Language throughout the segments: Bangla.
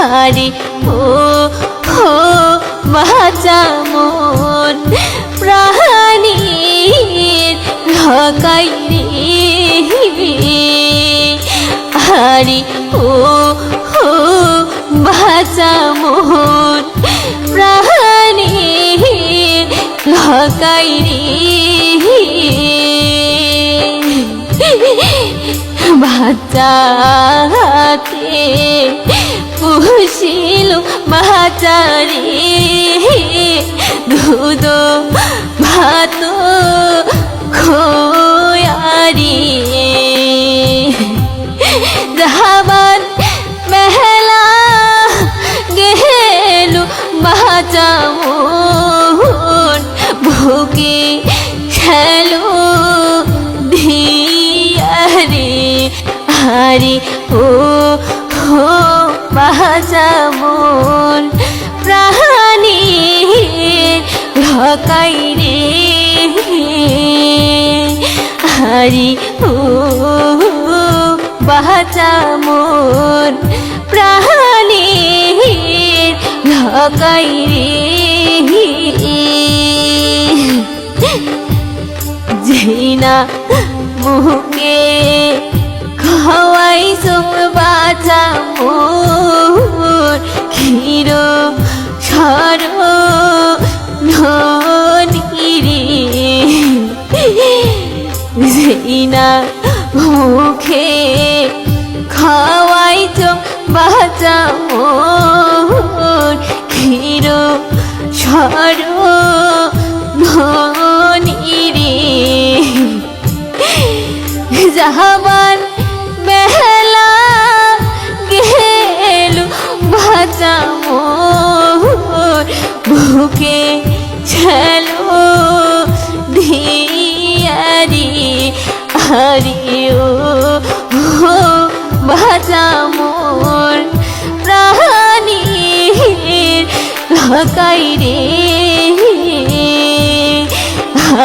আরে ও ও বাঁচা মন প্রাণীর ঢাকাই রে আরে ও ও বাঁচা মন প্রাণীর ঢাকাই রে বাচ্চাতে পুষিল বাচ্চারে দুধ ভাত খোয়ারি জাহাবান মেহলা গেল বাচ্চা মন বুকে খেলো ধিয়ারে আরে ও হো বাঁচা মন প্রাণীর ঢাকাই রে আরে ও বাঁচা মন প্রাণীর ঢাকাই রে জিনা মুখে খাওয়াই সব বাঁচা মোর ক্ষীর সর ধনিরে জিনা মুখে খাওয়াই সব বাঁচা মোর ক্ষীর সর ধনিরে জাহাবান বেহলা গেল বাঁচা মোর বুকে ছেলো ধিয়ারি আরে ও বাঁচা মোর প্রাণীর ঢাকাই রে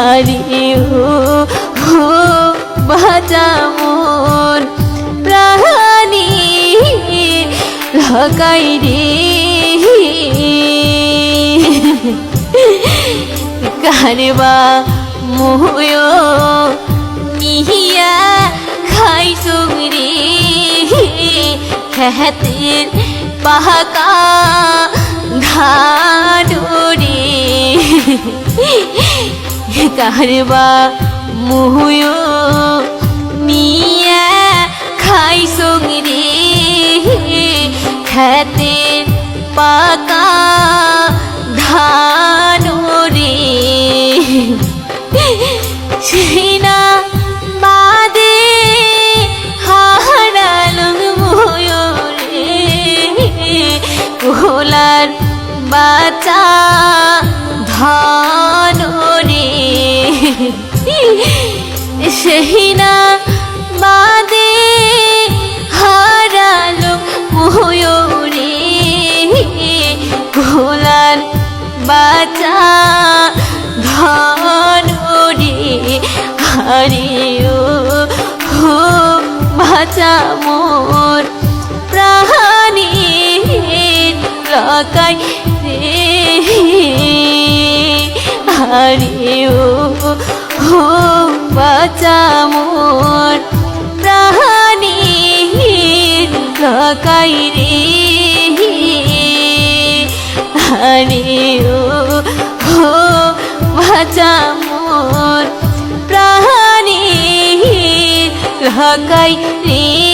আরে ও বাঁচা মন প্রাণীর ঢাকাই রে কারবা মোয় নিহিয়া খাই সুগরি খেতের পাকা ধাডরে কারবা মোয় নিয়া খাই সঙ্গে খেতের পাকা ধান রে সিনা বাদে হারালো ময়ূরে ভোলার বাচ্চা ধান রে সহিনা বাদে হারালো ময়ূরে ভোলার বাচ্চা ধন রে আরে ও হো বাঁচা মোর প্রাণীর ঢাকাই রে আরে ও হো বাঁচা মোর প্রাণীর ঢাকাই রে আরে ও হো বাঁচা মোর প্রাণীর ঢাকাই রে